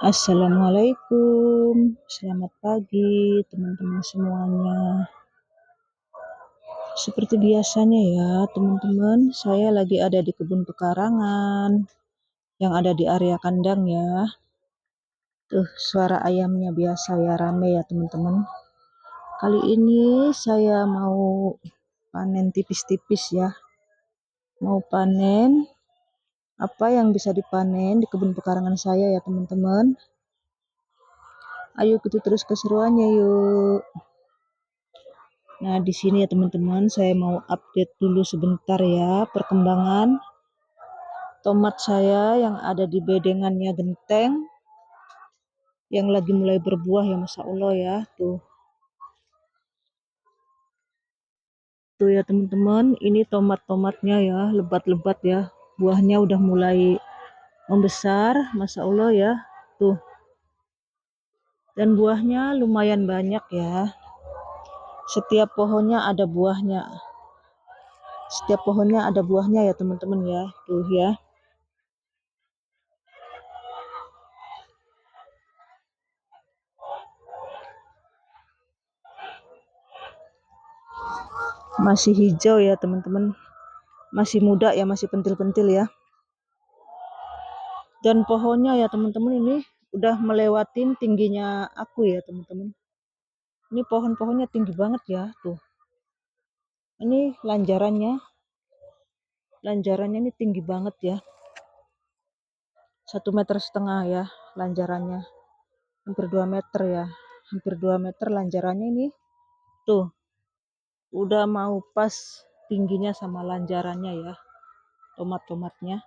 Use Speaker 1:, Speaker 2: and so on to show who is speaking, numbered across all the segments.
Speaker 1: Assalamualaikum, selamat pagi teman-teman semuanya. Seperti biasanya ya teman-teman, saya lagi ada di kebun pekarangan yang ada di area kandang ya. Tuh suara ayamnya biasa ya, rame ya teman-teman. Kali ini saya mau panen tipis-tipis ya. Mau panen apa yang bisa dipanen di kebun pekarangan saya ya teman-teman. Ayo ikuti terus keseruannya yuk. Nah, di sini ya teman-teman, saya mau update dulu sebentar ya perkembangan tomat saya yang ada di bedengannya genteng, yang lagi mulai berbuah ya, Masya Allah ya, tuh. Tuh ya teman-teman, ini tomat-tomatnya ya, lebat-lebat ya, buahnya udah mulai membesar, Masya Allah ya, tuh. Dan buahnya lumayan banyak ya, setiap pohonnya ada buahnya. Setiap pohonnya ada buahnya ya teman-teman ya, tuh ya. Masih hijau ya teman-teman, masih muda ya, masih pentil-pentil ya. Dan pohonnya ya teman-teman ini udah melewatin tingginya aku ya teman-teman. Ini pohon-pohonnya tinggi banget ya tuh. Ini lanjarannya ini tinggi banget ya. 1,5 meter ya lanjarannya, hampir 2 meter ya, hampir 2 meter lanjarannya ini tuh. Udah mau pas tingginya sama lanjarannya ya, tomat-tomatnya.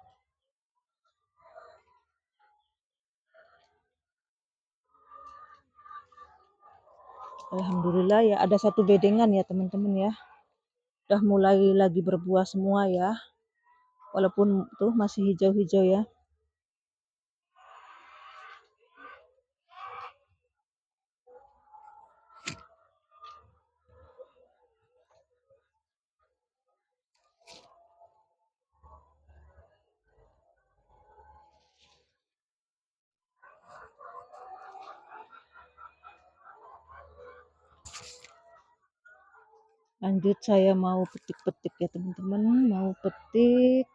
Speaker 1: Alhamdulillah ya, ada satu bedengan ya teman-teman ya, udah mulai lagi berbuah semua ya, walaupun tuh masih hijau-hijau ya. Lanjut saya mau petik-petik ya teman-teman, mau petik,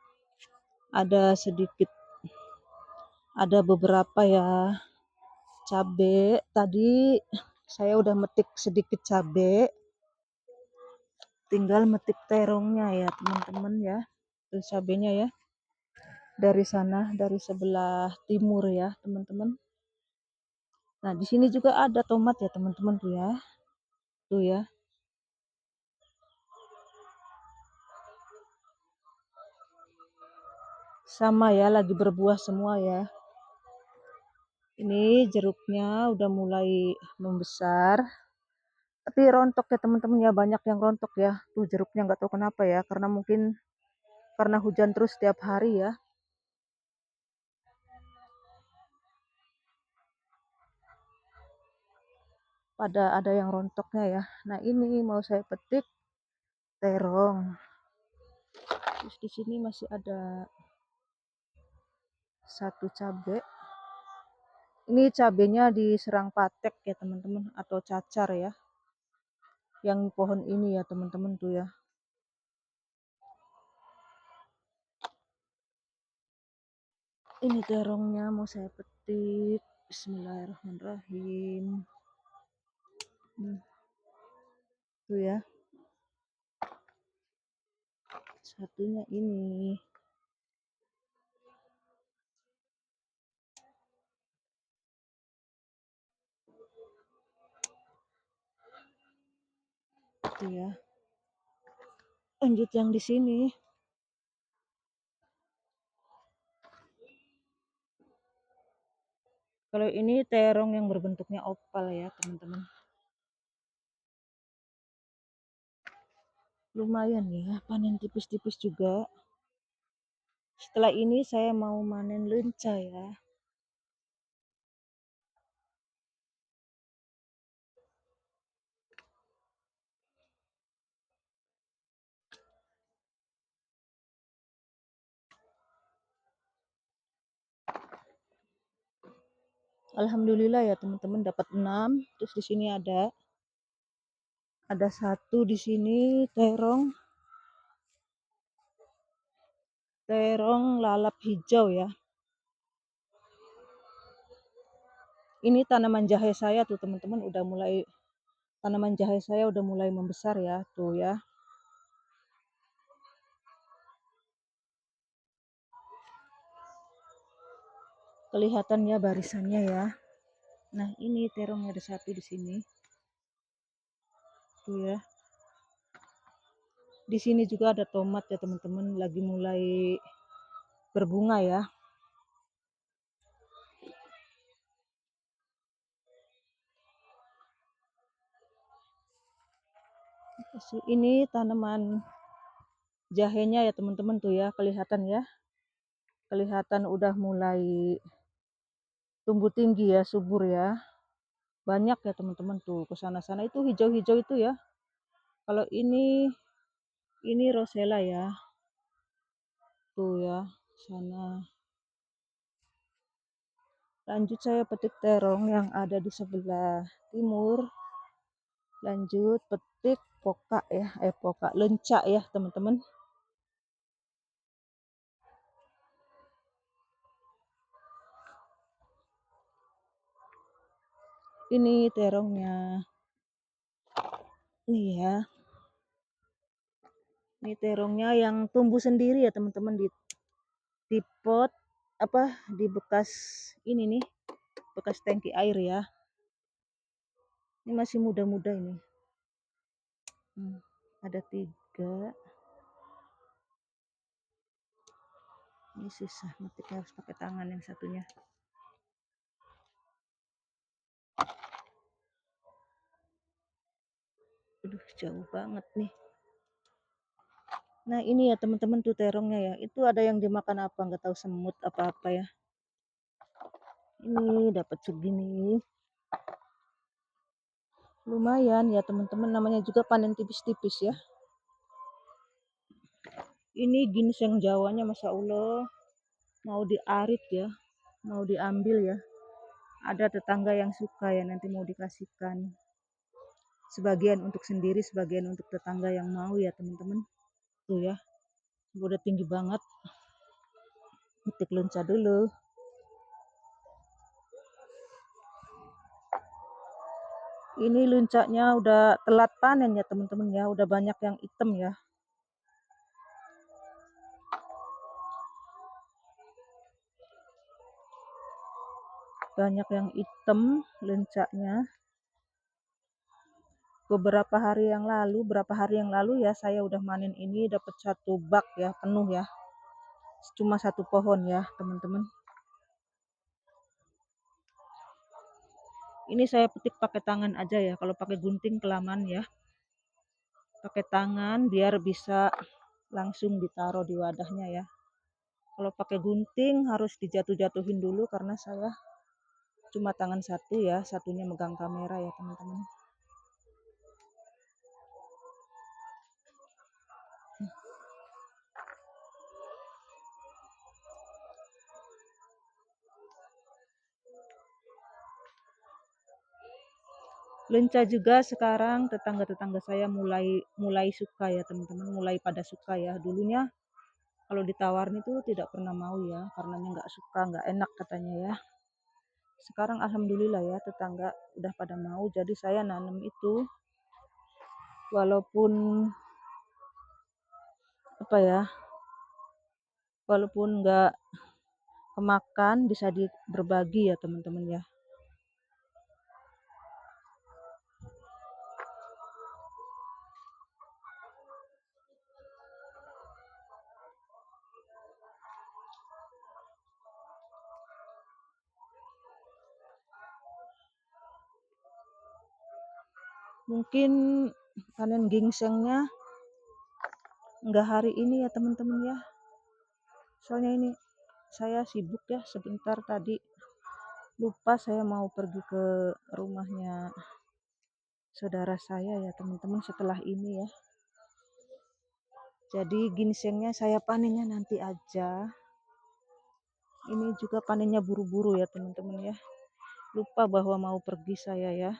Speaker 1: ada beberapa ya cabe. Tadi saya udah metik sedikit cabe, tinggal metik terongnya ya teman-teman ya. Tuh cabenya ya, dari sana, dari sebelah timur ya teman-teman. Nah di sini juga ada tomat ya teman-teman tuh ya, tuh ya. Sama ya, lagi berbuah semua ya. Ini jeruknya udah mulai membesar, tapi rontok ya teman-teman ya, banyak yang rontok ya. Tuh jeruknya nggak tahu kenapa ya, karena mungkin karena hujan terus setiap hari ya. Ada yang rontoknya ya. Nah ini mau saya petik terong. Terus di sini masih ada satu cabe. Ini cabenya diserang patek ya teman-teman, atau cacar ya. Yang pohon ini ya teman-teman tuh ya. Ini terongnya mau saya petik. Bismillahirrahmanirrahim. Tuh ya. Satunya ini. Tuh ya. Lanjut yang di sini. Kalau ini terong yang berbentuknya opal ya teman-teman. Lumayan ya, panen tipis-tipis juga. Setelah ini saya mau manen lenca ya. Alhamdulillah ya teman-teman, dapat 6. Terus di sini ada satu di sini terong lalap hijau ya. Ini tanaman jahe saya tuh teman-teman, tanaman jahe saya udah mulai membesar ya, tuh ya. Kelihatannya barisannya ya. Nah, ini terongnya ada satu di sini. Tuh ya. Di sini juga ada tomat ya teman-teman, lagi mulai berbunga ya. Ini tanaman jahenya ya teman-teman, tuh ya, kelihatan ya. Kelihatan udah mulai tumbuh tinggi ya, subur ya. Banyak ya teman-teman, tuh ke sana-sana itu hijau-hijau itu ya. Kalau ini rosella ya. Tuh ya, sana. Lanjut saya petik terong yang ada di sebelah timur. Lanjut petik pokak ya, pokak lencak ya teman-teman. Ini terongnya. Nih ya. Ini terongnya yang tumbuh sendiri ya teman-teman, di pot di bekas ini nih, bekas tangki air ya. Ini masih muda-muda ini. Ada 3. Ini susah metiknya, harus pakai tangan yang satunya. Aduh, jauh banget nih. Nah, ini ya teman-teman tuh terongnya ya. Itu ada yang dimakan apa, nggak tahu, semut apa-apa ya. Ini dapat segini. Lumayan ya teman-teman, namanya juga panen tipis-tipis ya. Ini ginseng Jawanya Masya Allah mau diarit ya, mau diambil ya. Ada tetangga yang suka ya, nanti mau dikasihkan. Sebagian untuk sendiri, sebagian untuk tetangga yang mau ya teman-teman. Tuh ya, udah tinggi banget. Petik lenca dulu. Ini luncaknya udah telat panen ya teman-teman ya, udah banyak yang hitam ya. Banyak yang hitam luncaknya. Berapa hari yang lalu ya saya udah manen ini, dapat 1 bak ya penuh ya. Cuma 1 pohon ya teman-teman. Ini saya petik pakai tangan aja ya, kalau pakai gunting kelamaan ya. Pakai tangan biar bisa langsung ditaruh di wadahnya ya. Kalau pakai gunting harus dijatuh-jatuhin dulu karena saya cuma tangan satu ya, satunya megang kamera ya teman-teman. Lenca juga sekarang tetangga-tetangga saya mulai suka ya teman-teman, mulai pada suka ya. Dulunya kalau ditawarin itu tidak pernah mau ya, karenanya nggak suka, nggak enak katanya ya. Sekarang alhamdulillah ya tetangga udah pada mau, jadi saya nanam itu walaupun walaupun nggak kemakan, bisa berbagi ya teman-teman ya. Mungkin panen gingsengnya nggak hari ini ya teman-teman ya, soalnya ini saya sibuk ya, sebentar tadi lupa saya mau pergi ke rumahnya saudara saya ya teman-teman setelah ini ya. Jadi ginsengnya saya panennya nanti aja. Ini juga panennya buru-buru ya teman-teman ya. Lupa bahwa mau pergi saya ya.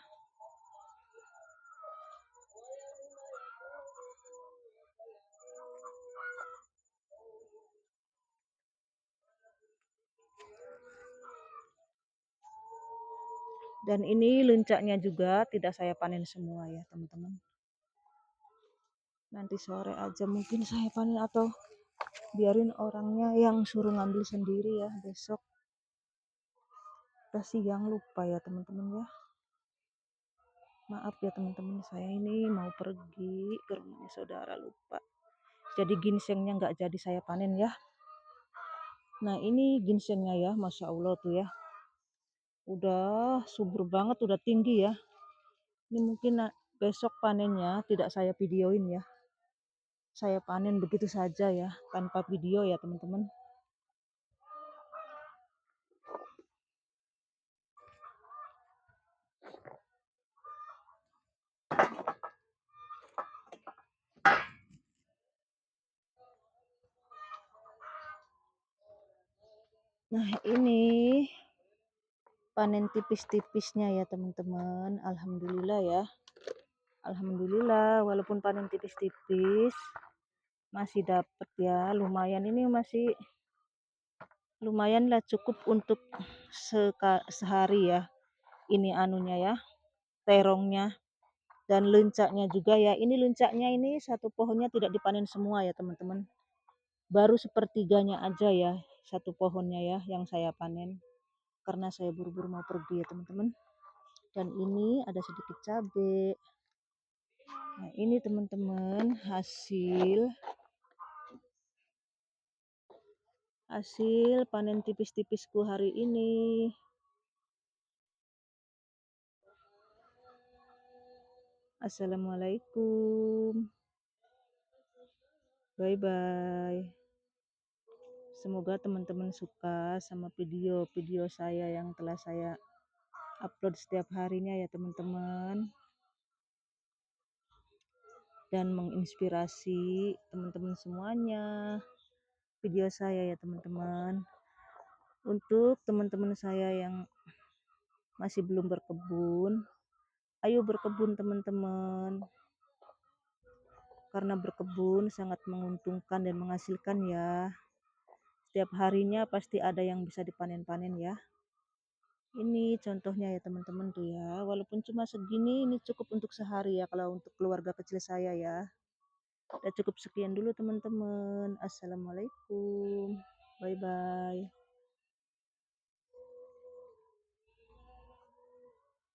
Speaker 1: Dan ini lencaknya juga tidak saya panen semua ya teman-teman. Nanti sore aja mungkin saya panen atau biarin orangnya yang suruh ngambil sendiri ya besok. Udah siang lupa ya teman-teman ya. Maaf ya teman-teman, saya ini mau pergi ke rumahnya saudara lupa. Jadi ginsengnya nggak jadi saya panen ya. Nah ini ginsengnya ya, Masya Allah tuh ya. Udah subur banget, udah tinggi ya. Ini mungkin besok panennya tidak saya videoin ya. Saya panen begitu saja ya, tanpa video ya teman-teman. Nah ini panen tipis-tipisnya ya teman-teman. Alhamdulillah ya. Alhamdulillah walaupun panen tipis-tipis masih dapat ya, lumayan. Ini masih lumayan lah, cukup untuk sehari ya. Ini anunya ya, terongnya dan lencaknya juga ya. Ini lencaknya ini satu pohonnya tidak dipanen semua ya teman-teman. Baru sepertiganya aja ya, satu pohonnya ya yang saya panen. Karena saya buru-buru mau pergi ya teman-teman. Dan ini ada sedikit cabai. Nah ini teman-teman hasil panen tipis-tipisku hari ini. Assalamualaikum. Bye bye. Semoga teman-teman suka sama video-video saya yang telah saya upload setiap harinya ya teman-teman. Dan menginspirasi teman-teman semuanya video saya ya teman-teman. Untuk teman-teman saya yang masih belum berkebun, ayo berkebun teman-teman. Karena berkebun sangat menguntungkan dan menghasilkan ya. Setiap harinya pasti ada yang bisa dipanen-panen ya. Ini contohnya ya teman-teman tuh ya. Walaupun cuma segini, ini cukup untuk sehari ya kalau untuk keluarga kecil saya ya. Udah cukup sekian dulu teman-teman. Assalamualaikum. Bye bye.